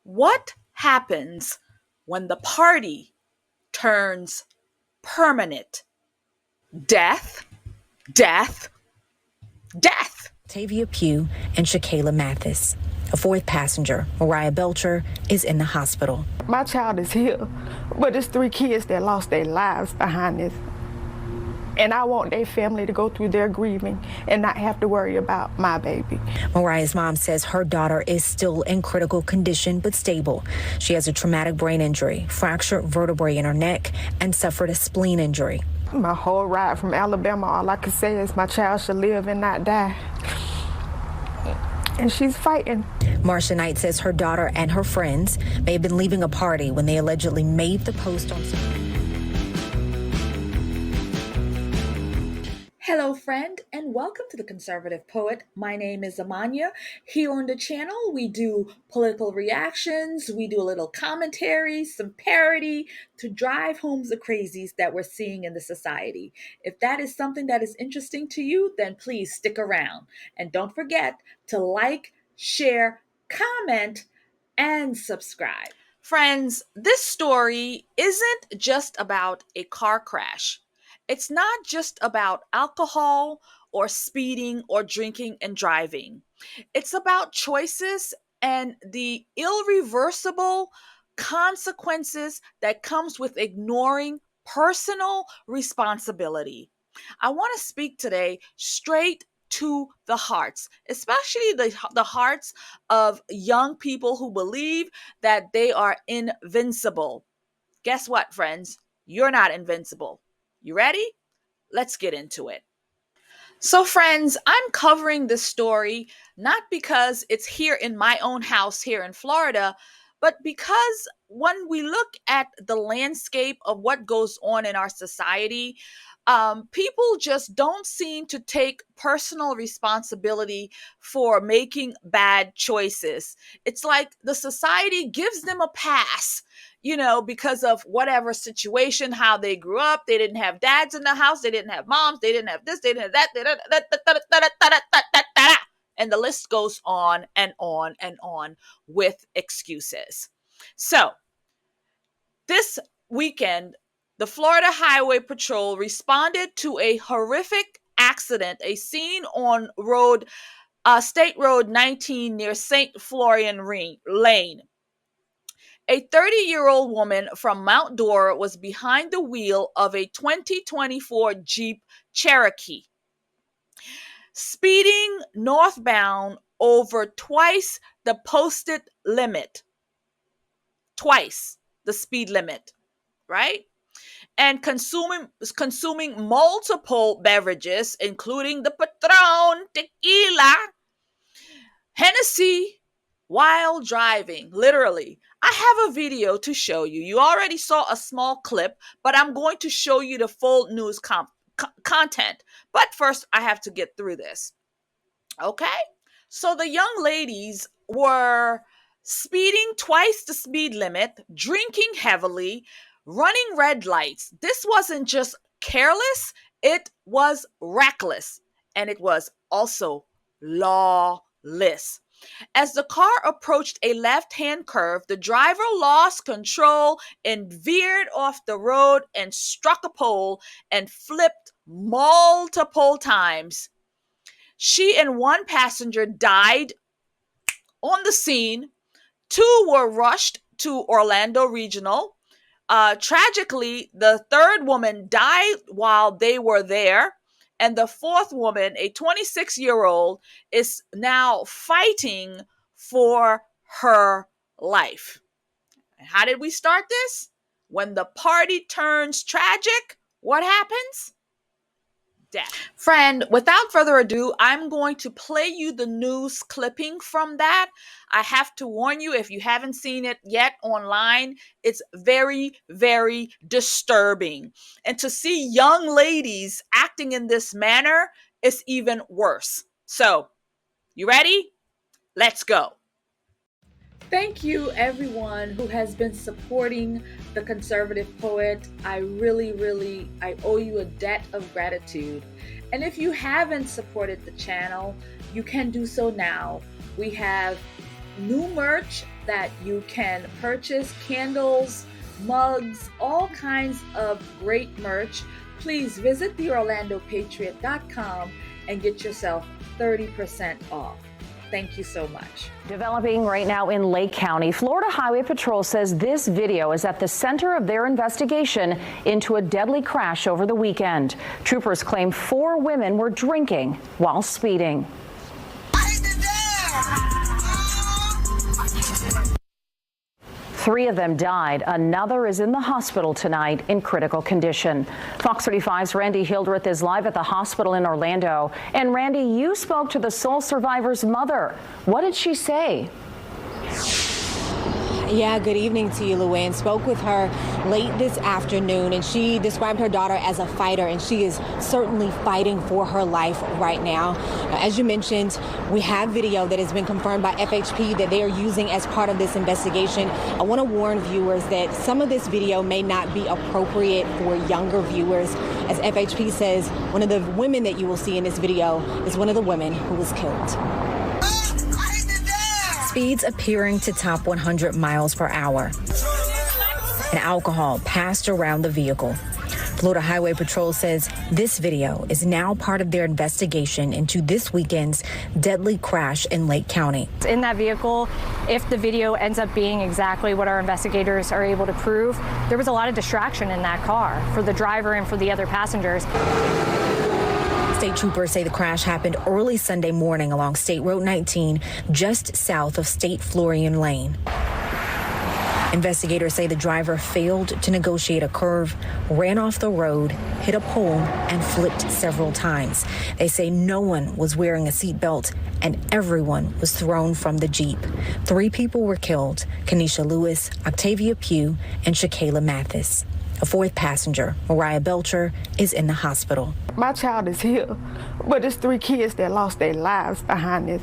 What happens when the party turns permanent? Death, death, death. Tavia Pugh and Shakayla Mathis. A fourth passenger, Mariah Belcher, is in the hospital. My child is here, but it's 3 kids that lost their lives behind this. And I want their family to go through their grieving and not have to worry about my baby. Mariah's mom says her daughter is still in critical condition but stable. She has a traumatic brain injury, fractured vertebrae in her neck, and suffered a spleen injury. My whole ride from Alabama, all I could say is my child should live and not die. And she's fighting. Marcia Knight says her daughter and her friends may have been leaving a party when they allegedly made the post on social. Hello, friend, and welcome to The Conservative Poet. My name is Amania. Here on the channel, we do political reactions, we do a little commentary, some parody to drive home the crazies that we're seeing in the society. If that is something that is interesting to you, then please stick around. And don't forget to like, share, comment, and subscribe. Friends, this story isn't just about a car crash. It's not just about alcohol or speeding or drinking and driving. It's about choices and the irreversible consequences that comes with ignoring personal responsibility. I want to speak today straight to the hearts, especially the hearts of young people who believe that they are invincible. Guess what, friends? You're not invincible. You ready? Let's get into it. So, friends, I'm covering this story not because it's here in my own house here in Florida, but because when we look at the landscape of what goes on in our society, people just don't seem to take personal responsibility for making bad choices. It's like the society gives them a pass, because of whatever situation, how they grew up. They didn't have dads in the house. They didn't have moms. They didn't have this. They didn't have that. And the list goes on and on and on with excuses. So this weekend, the Florida Highway Patrol responded to a horrific accident, a scene on State Road 19 near St. Florian Lane. A 30-year-old woman from Mount Dora was behind the wheel of a 2024 Jeep Cherokee, speeding northbound over twice the posted limit. Twice the speed limit, right? And consuming multiple beverages, including the Patron, tequila, Hennessy, while driving. Literally, I have a video to show you. You already saw a small clip, but I'm going to show you the full news content. But first, I have to get through this. Okay? So the young ladies were speeding twice the speed limit, drinking heavily, running red lights. This wasn't just careless, it was reckless, and it was also lawless. As the car approached a left-hand curve, the driver lost control and veered off the road and struck a pole and flipped multiple times. She and one passenger died on the scene. 2 were rushed to Orlando Regional. Tragically, the third woman died while they were there. And the fourth woman, a 26-year-old, is now fighting for her life. And how did we start this? When the party turns tragic, what happens? Death. Friend, without further ado, I'm going to play you the news clipping from that. I have to warn you, if you haven't seen it yet online, it's very, very disturbing. And to see young ladies acting in this manner is even worse. So, you ready? Let's go. Thank you, everyone who has been supporting The Conservative Poet. I owe you a debt of gratitude. And if you haven't supported the channel, you can do so now. We have new merch that you can purchase candles, mugs, all kinds of great merch. Please visit theorlandopatriot.com and get yourself 30% off. Thank you so much. Developing right now in Lake County, Florida Highway Patrol says this video is at the center of their investigation into a deadly crash over the weekend. Troopers claim 4 women were drinking while speeding. 3 of them died. Another is in the hospital tonight in critical condition. Fox 35's Randy Hildreth is live at the hospital in Orlando. And Randy, you spoke to the sole survivor's mother. What did she say? Yeah, good evening to you, Luann. Spoke with her late this afternoon, and she described her daughter as a fighter, and she is certainly fighting for her life right now. As you mentioned, we have video that has been confirmed by FHP that they are using as part of this investigation. I want to warn viewers that some of this video may not be appropriate for younger viewers. As FHP says, one of the women that you will see in this video is one of the women who was killed. Speeds appearing to top 100 miles per hour, and alcohol passed around the vehicle. Florida Highway Patrol says this video is now part of their investigation into this weekend's deadly crash in Lake County. In that vehicle, if the video ends up being exactly what our investigators are able to prove, there was a lot of distraction in that car for the driver and for the other passengers. State troopers say the crash happened early Sunday morning along State Road 19, just south of State Florian Lane. Investigators say the driver failed to negotiate a curve, ran off the road, hit a pole, and flipped several times. They say no one was wearing a seatbelt and everyone was thrown from the Jeep. 3 people were killed: Kenesha Lewis, Octavia Pugh, and Shakayla Mathis. A 4th passenger, Mariah Belcher, is in the hospital. My child is here, but it's 3 kids that lost their lives behind this.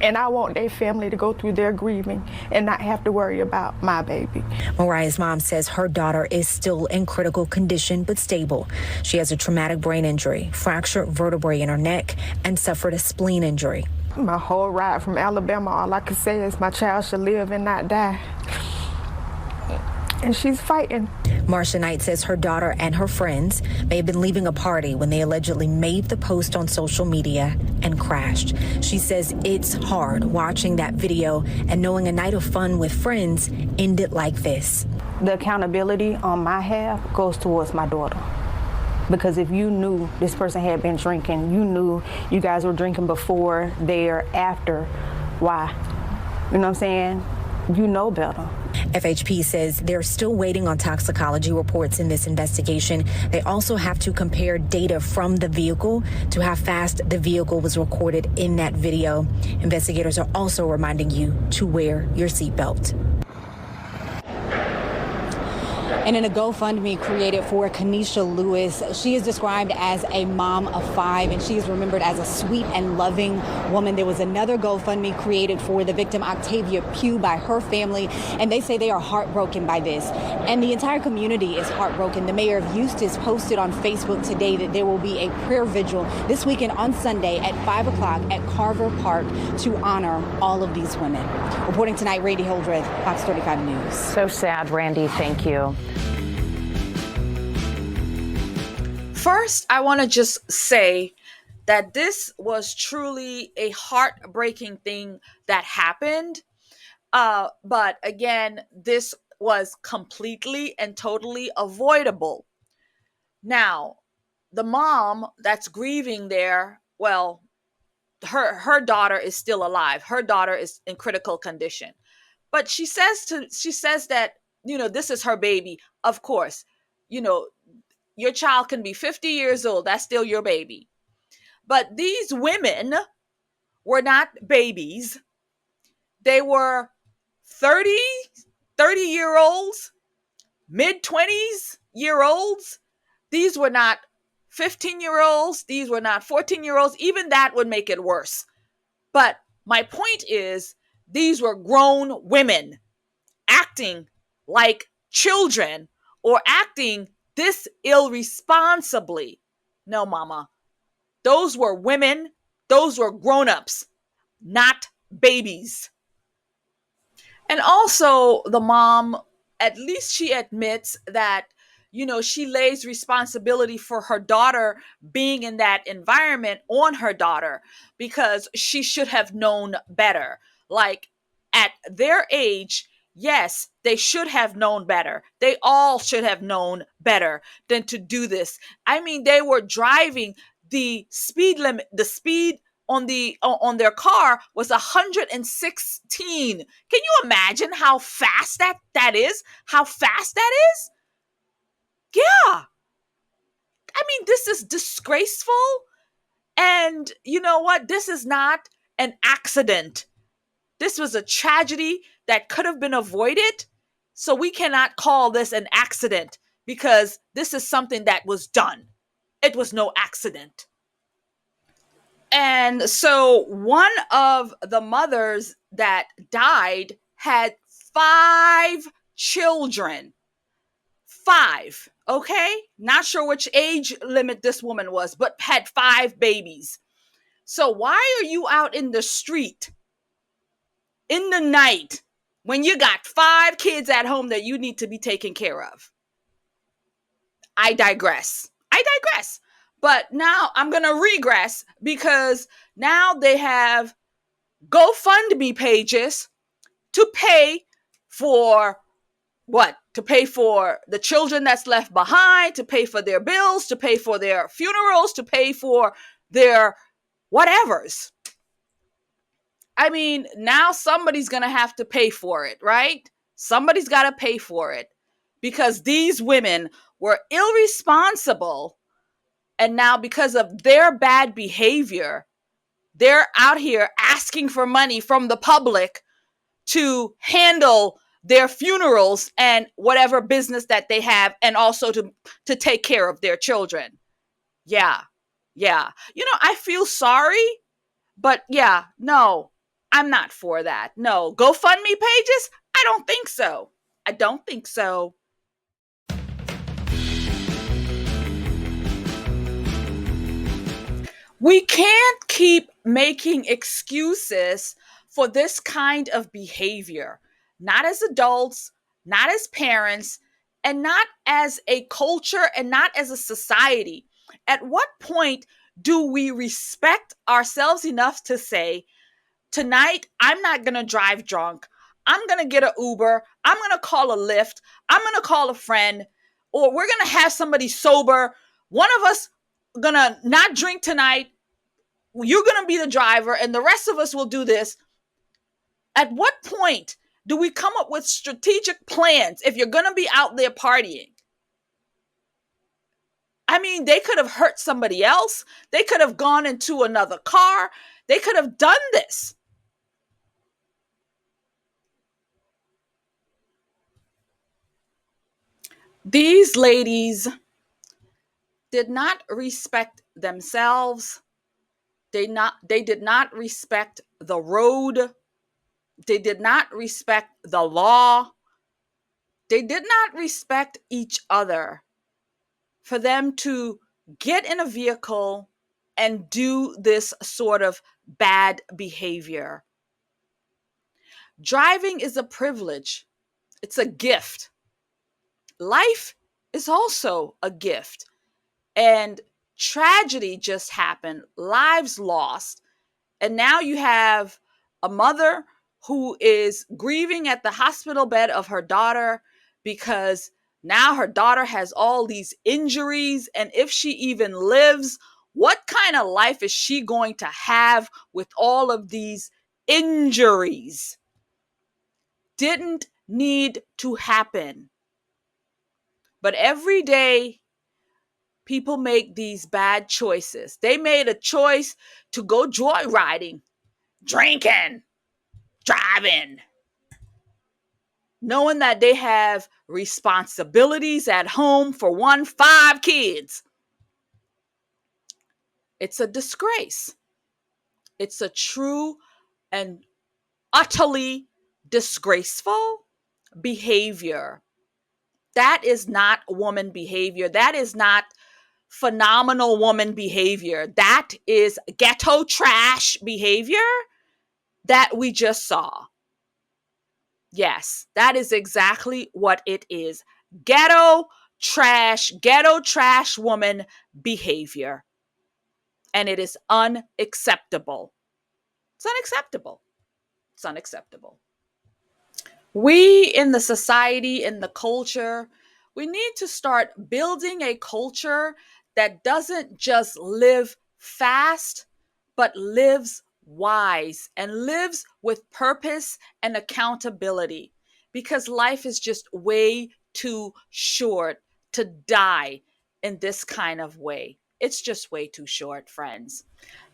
And I want their family to go through their grieving and not have to worry about my baby. Mariah's mom says her daughter is still in critical condition but stable. She has a traumatic brain injury, fractured vertebrae in her neck, and suffered a spleen injury. My whole ride from Alabama, all I could say is my child should live and not die. And she's fighting. Marcia Knight says her daughter and her friends may have been leaving a party when they allegedly made the post on social media and crashed. She says it's hard watching that video and knowing a night of fun with friends ended like this. The accountability on my half goes towards my daughter. Because if you knew this person had been drinking, you knew you guys were drinking before, there, after, why? You know what I'm saying? You know better. FHP says they're still waiting on toxicology reports in this investigation. They also have to compare data from the vehicle to how fast the vehicle was recorded in that video. Investigators are also reminding you to wear your seatbelt. And in a GoFundMe created for Kenesha Lewis, she is described as a mom of 5, and she is remembered as a sweet and loving woman. There was another GoFundMe created for the victim, Octavia Pugh, by her family, and they say they are heartbroken by this. And the entire community is heartbroken. The mayor of Eustis posted on Facebook today that there will be a prayer vigil this weekend on Sunday at 5 o'clock at Carver Park to honor all of these women. Reporting tonight, Randy Hildreth, Fox 35 News. So sad, Randy. Thank you. First, I want to just say that this was truly a heartbreaking thing that happened. But again, this was completely and totally avoidable. Now, the mom that's grieving there, well, her daughter is still alive. Her daughter is in critical condition. But she says that, this is her baby. Of course, your child can be 50 years old. That's still your baby. But these women were not babies. They were 30-year-olds, mid-20s-year-olds. These were not 15-year-olds. These were not 14-year-olds. Even that would make it worse. But my point is, these were grown women acting like children or acting this irresponsibly. No, mama. Those were women. Those were grown-ups, not babies. And also, the mom, at least she admits that, she lays responsibility for her daughter being in that environment on her daughter because she should have known better. Like, at their age, yes, they should have known better. They all should have known better than to do this. I mean, they were driving the speed limit, the speed on their car was 116. Can you imagine how fast that is? How fast that is? Yeah. I mean, this is disgraceful. And you know what? This is not an accident. This was a tragedy that could have been avoided. So we cannot call this an accident because this is something that was done. It was no accident. And so one of the mothers that died had 5 children. 5, okay? Not sure which age limit this woman was, but had 5 babies. So why are you out in the street in the night when you got 5 kids at home that you need to be taking care of? I digress. But now I'm going to regress because now they have GoFundMe pages to pay for what? To pay for the children that's left behind, to pay for their bills, to pay for their funerals, to pay for their whatevers. I mean, now somebody's going to have to pay for it, right? Somebody's got to pay for it because these women were irresponsible. And now, because of their bad behavior, they're out here asking for money from the public to handle their funerals and whatever business that they have, and also to take care of their children. Yeah. I feel sorry, but yeah, no, I'm not for that. No, GoFundMe pages? I don't think so. We can't keep making excuses for this kind of behavior, not as adults, not as parents, and not as a culture and not as a society. At what point do we respect ourselves enough to say, tonight, I'm not going to drive drunk. I'm going to get an Uber. I'm going to call a Lyft. I'm going to call a friend, or we're going to have somebody sober. One of us going to not drink tonight. You're going to be the driver and the rest of us will do this. At what point do we come up with strategic plans if you're going to be out there partying? I mean, they could have hurt somebody else. They could have gone into another car. They could have done this. These ladies did not respect themselves. They did not respect the road. They did not respect the law. They did not respect each other for them to get in a vehicle and do this sort of bad behavior. Driving is a privilege. It's a gift. Life is also a gift. And tragedy just happened, lives lost. And now you have a mother who is grieving at the hospital bed of her daughter because now her daughter has all these injuries. And if she even lives, what kind of life is she going to have with all of these injuries? Didn't need to happen. But every day, people make these bad choices. They made a choice to go joyriding, drinking, driving, knowing that they have responsibilities at home for 5 kids. It's a disgrace. It's a true and utterly disgraceful behavior. That is not woman behavior. That is not phenomenal woman behavior. That is ghetto trash behavior that we just saw. Yes, that is exactly what it is. Ghetto trash woman behavior. And it is unacceptable. It's unacceptable. It's unacceptable. We in the society, in the culture, we need to start building a culture that doesn't just live fast, but lives wise and lives with purpose and accountability, because life is just way too short to die in this kind of way. It's just way too short, friends.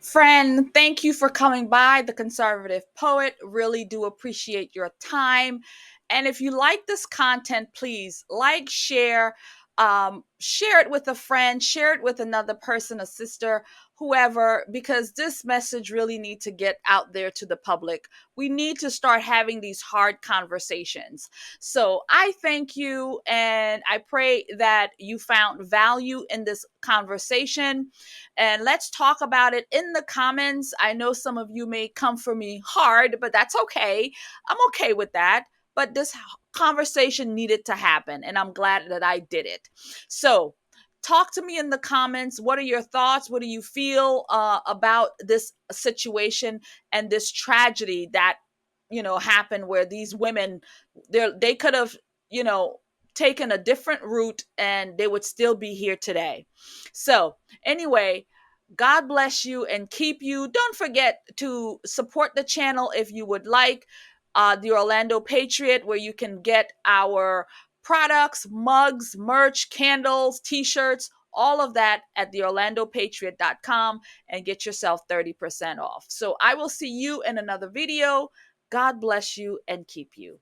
Friend, thank you for coming by, The Conservative Poet. Really do appreciate your time. And if you like this content, please like, share it with a friend, share it with another person, a sister, whoever, because this message really needs to get out there to the public. We need to start having these hard conversations. So I thank you, and I pray that you found value in this conversation. And let's talk about it in the comments. I know some of you may come for me hard, but that's okay. I'm okay with that. But this conversation needed to happen, and I'm glad that I did it. So, talk to me in the comments. What are your thoughts? What do you feel about this situation and this tragedy that happened, where these women, they could have taken a different route and they would still be here today. So anyway, God bless you and keep you. Don't forget to support the channel if you would like. The Orlando Patriot, where you can get our products, mugs, merch, candles, t-shirts, all of that at theorlandopatriot.com, and get yourself 30% off. So I will see you in another video. God bless you and keep you.